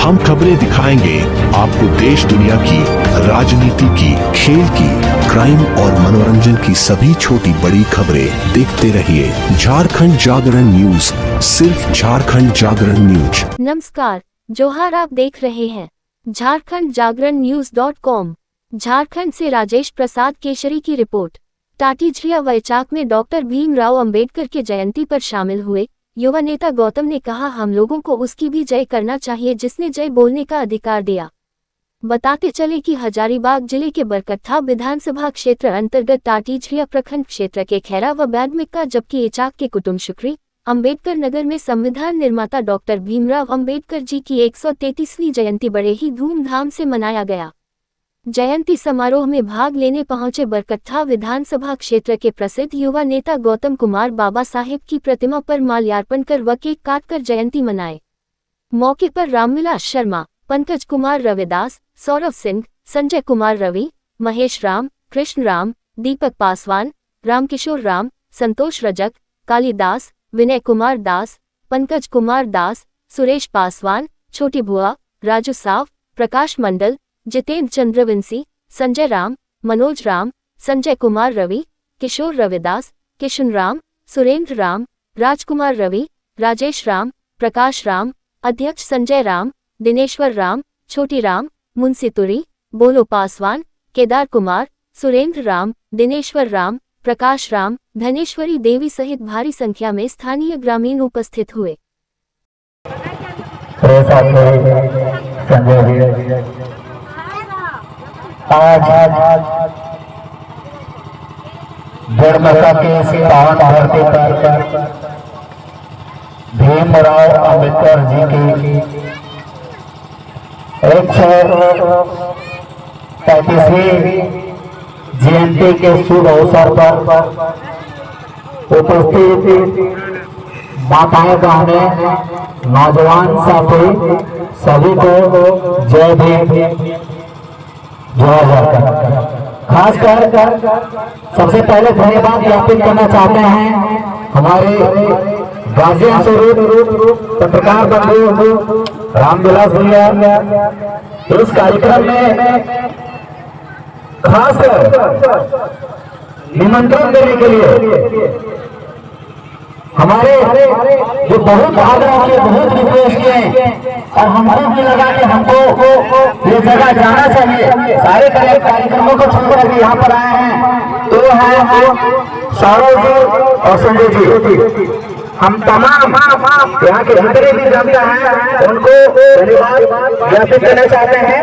हम खबरें दिखाएंगे आपको देश दुनिया की, राजनीति की, खेल की, क्राइम और मनोरंजन की सभी छोटी बड़ी खबरें। देखते रहिए झारखंड जागरण न्यूज, सिर्फ झारखंड जागरण न्यूज। नमस्कार, जोहार। आप देख रहे हैं झारखंड जागरण न्यूज.com। झारखंड से राजेश प्रसाद केशरी की रिपोर्ट। टाटीझरिया वैचाक में डॉक्टर भीमराव अंबेडकर के जयंती पर शामिल हुए युवा नेता गौतम ने कहा, हम लोगों को उसकी भी जय करना चाहिए जिसने जय बोलने का अधिकार दिया। बताते चले कि हजारीबाग जिले के बरकट्ठा विधानसभा क्षेत्र अंतर्गत टाटीझरिया प्रखंड क्षेत्र के खैरा व बैडमिक्का जबकि इचाक के कुटुंब शुक्री अंबेडकर नगर में संविधान निर्माता डॉक्टर भीमराव अंबेडकर जी की 133वीं जयंती बड़े ही धूमधाम से मनाया गया। जयंती समारोह में भाग लेने पहुंचे बरकट्ठा विधानसभा क्षेत्र के प्रसिद्ध युवा नेता गौतम कुमार बाबा साहेब की प्रतिमा पर माल्यार्पण कर व केक काटकर जयंती मनाए। मौके पर रामविलास शर्मा, पंकज कुमार रविदास, सौरभ सिंह, संजय कुमार रवि, महेश राम, कृष्ण राम, दीपक पासवान, रामकिशोर राम, संतोष रजक, कालीदास, विनय कुमार दास, पंकज कुमार दास, सुरेश पासवान, छोटी भुआ, राजू साव, प्रकाश मंडल, जितेंद्र चंद्रवंशी, संजय राम, मनोज राम, संजय कुमार रवि, किशोर रविदास, किशन राम, सुरेंद्र राम, राजकुमार रवि, राजेश राम, प्रकाश राम, अध्यक्ष संजय राम, दिनेश्वर राम, छोटी राम, मुंशी तुरी, बोलो पासवान, केदार कुमार, सुरेंद्र राम, दिनेश्वर राम, प्रकाश राम, धनेश्वरी देवी सहित भारी संख्या में स्थानीय ग्रामीण उपस्थित हुए। आज जड़मसा के इस पावन धरती पर भीमराव अंबेडकर जी की 135वीं जयंती के शुभ अवसर पर उपस्थित माताएं बहनें, नौजवान साथी सभी को जय भीम, खासकर सबसे पहले धन्यवाद ज्ञापित करना चाहते हैं हमारे गार्जियन स्वरूप पत्रकार बंधु रामविलास भैया। इस कार्यक्रम में खासकर निमंत्रण देने के लिए हमारे जो बहुत आग्रह किए, बहुत रिक्वेस्ट किए और हमको भी लगा कि हमको ये जगह जाना चाहिए। सारे कार्यक्रमों को छोड़कर भी यहाँ पर आए हैं तो है सौरभ जी और संजय जी। हम तमाम यहाँ के जितने भी जनता हैं उनको धन्यवाद ज्ञापित करना चाहते हैं।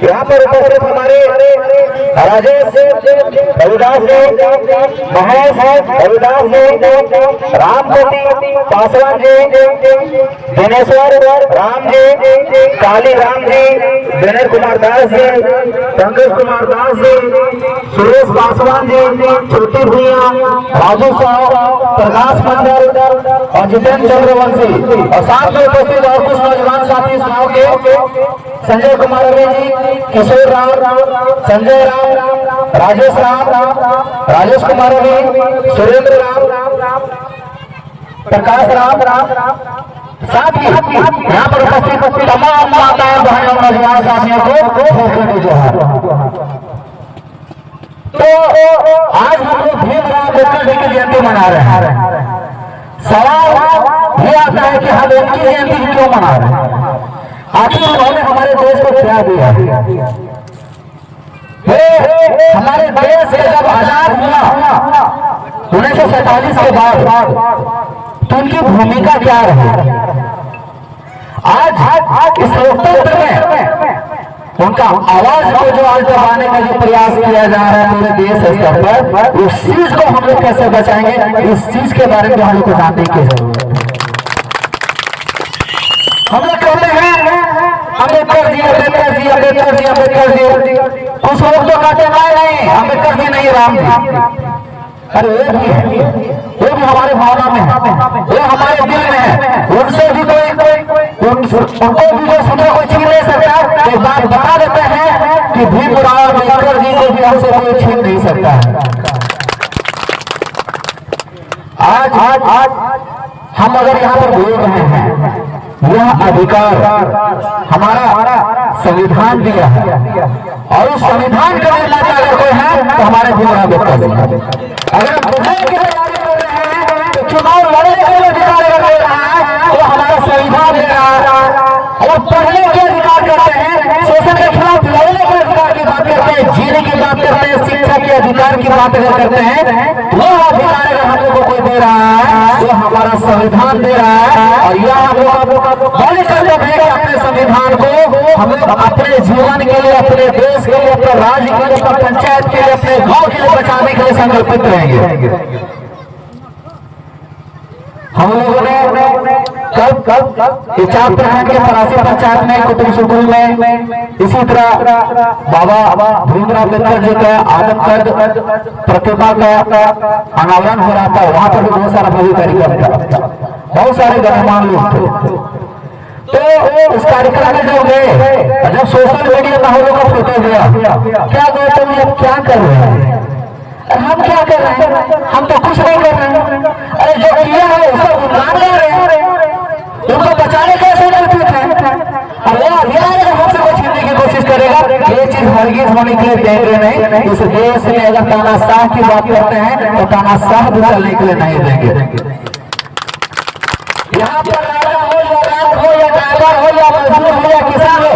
यहाँ पर उपस्थित हमारे राजेश रविदास जी, महेश रविदास जी, रामकोटी पासवान जी, दिनेश्वर राम जी, काली राम जी, विनय कुमार दास जी, पंकज कुमार दास जी, सुरेश पासवान जी, छोटी भुइया, राजू साहब, प्रकाश मंडल और जितेंद्र चंद्रवंशी और साथ में उपस्थित और कुछ नौजवान साथी इस गाँव के संजय कुमार रवि जी, किशोर राम, संजय राम, राजेश राम, राजेश कुमार रवि, सुरेंद्र राम, प्रकाश राम, साथ ही यहाँ पर उपस्थित तमाम माताएं बहनों नौजवान साथियों को जोहार। तो आज हम लोग भीमराव अंबेडकर जी की जयंती मना रहे हैं। सवाल ये आता है कि हम उनकी जयंती क्यों मना रहे हैं? आखिर उन्होंने हमारे देश को क्या दिया? हमारे देश से जब आजाद हुआ 1947 के बाद तो उनकी भूमिका क्या रही? आज इस लोकतंत्र में उनका आवाज को जो आज दबाने का जो प्रयास किया जा रहा है पूरे देश स्तर पर, उस चीज को हम लोग कैसे बचाएंगे, इस चीज के बारे में हम लोग को जानने की जरूरत है। हम लोग कहते हैं अम्बेडकर जी, अम्बेडकर जी, अम्बेडकर जी, अम्बेडकर जी। कुछ लोग तो कहते नहीं, अम्बेडकर जी नहीं, राम जी। अरे ये भी हमारे भावना में है, ये हमारे दिल में है। उनसे भी उनको भी जो सुना कोई छीन नहीं सकता। एक बात बता देते हैं कि भीमराव अंबेडकर जी को भी हमसे कोई छीन नहीं सकता है। आज हम अगर यहाँ पर बोल रहे हैं, यह अधिकार हमारा संविधान दिया है, और उस संविधान का निर्माता अगर कोई है तो हमारे भीमराव अम्बेडकर जी हैं। अगर हम विधायक की तैयारी कर रहे हैं तो चुनाव लड़ने के लिए अधिकार अगर दे रहा है तो हमारा संविधान दे रहा है। और पढ़ने के अधिकार करते हैं, शोषण के खिलाफ लड़ने के अधिकार की बात करते हैं, जीने की बात करते हैं, शिक्षा के अधिकार की बात अगर करते हैं, वो अधिकार अगर हम लोग को कोई दे रहा है तो हमारा संविधान दे रहा है। और यह हम लोग मौलिक कर्तव्य है कि अपने संविधान को हम लोग अपने जीवन के लिए, अपने देश के लिए, अपने राज्य के लिए, अपने पंचायत के लिए, अपने गांव के लिए बचाने के लिए संकल्पित रहेंगे। हम लोगों ने कल चार प्रखंड के परासी पंचायत में कुतुब स्कूल में इसी तरह बाबा भीमराव अम्बेडकर जी का आदमकद प्रतिमा का अनावरण हो रहा था। वहां पर भी बहुत सारा भव्य कार्यक्रम था, बहुत सारे गणमान्य लोग थे। तो उस कार्यक्रम में जब गए, जब सोशल मीडिया में हम लोग का फोटो गया, क्या गौतम जी अब क्या कर रहे हैं? हम क्या कर रहे हैं? हम तो कुछ नहीं कर रहे हैं। अरे जो किया है उसको गुणगान गा रहे हैं, उनको बचाने कैसे नहीं है? और वो अधिकार अगर हमसे कोई छीनने की कोशिश करेगा, ये चीज हरगिज होने के लिए देंगे नहीं। इस देश में अगर तानाशाह की बात करते हैं तो तानाशाह भी चलने के लिए नहीं देंगे। यहाँ पर राजा हो या रात हो या ड्राइवर हो या मजदूर हो या किसान हो,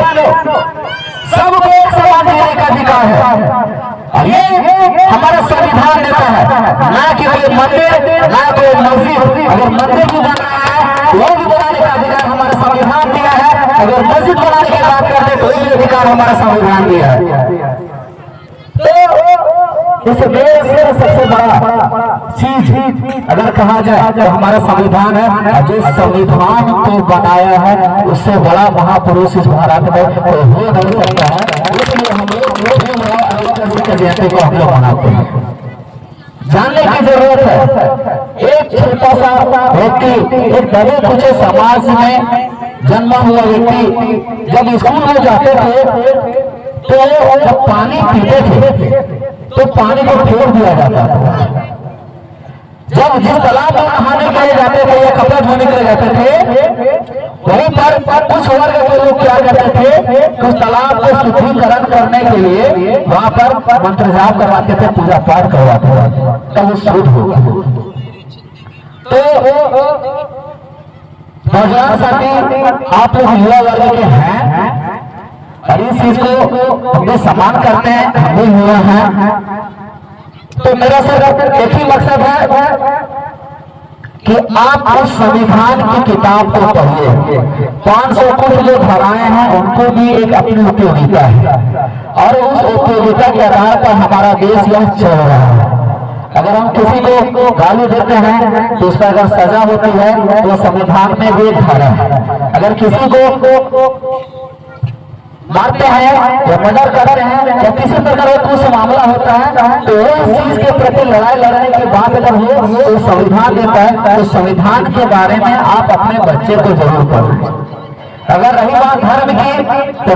सबको एक समान जीने का अधिकार है। और ये हमारा संविधान देता है, ना कि कोई मंदिर, ना कोई मस्जिद। अगर मंदिर भी बन रहा है वो भी बनाने का अधिकार हमारा संविधान दिया है। अगर मस्जिद बनाने की बात करते तो ये भी अधिकार हमारा संविधान दिया है। तो इस देश में सबसे बड़ा चीज अगर कहा जाए तो हमारा संविधान है। जिस संविधान को बनाया है उससे बड़ा महापुरुष इस भारत में कोई हो नहीं सकता है। इसलिए हम लोग जयंती को हम लोग मनाते हैं। जानने की जरूरत है, एक छोटा सा व्यक्ति, एक दबे कुचे समाज में जन्मा हुआ व्यक्ति जब स्कूल में जाते थे तो जब पानी पीते थे तो पानी को फेंक दिया जाता था। जब जिस तालाब में नहाने के लिए जाते थे या कपड़ा धोने के लिए जाते थे, वहीं पर कुछ वर्ग के लोग क्या करते थे, उस तालाब को शुद्धिकरण करने के लिए वहां पर मंत्र जाप करवाते थे, पूजा पाठ करवाते थे, तब वो शुद्ध होगा। तो नौजवान साथी आप लोग युवा वर्ग के हैं और इस चीज को अपने सम्मान करते हैं, हम भी युवा हैं। तो मेरा सर एक ही मकसद है कि आप उस संविधान की किताब को पढ़िए। 500 कुछ जो धाराएं हैं उनको भी एक अपनी उपयोगिता है, और उस उपयोगिता के आधार पर हमारा देश यह चल रहा है। अगर हम किसी को गाली देते हैं तो उसका अगर सजा होती है तो संविधान में भी एक धारा है। अगर किसी को मारते हैं या मर्डर करते हैं या किसी प्रकार का कुछ मामला होता है तो वो इस चीज के प्रति लड़ाई लड़ने की बात अगर हो तो संविधान देता है। तो संविधान के बारे में आप अपने बच्चे को जरूर पढ़ें। अगर रही बात धर्म की तो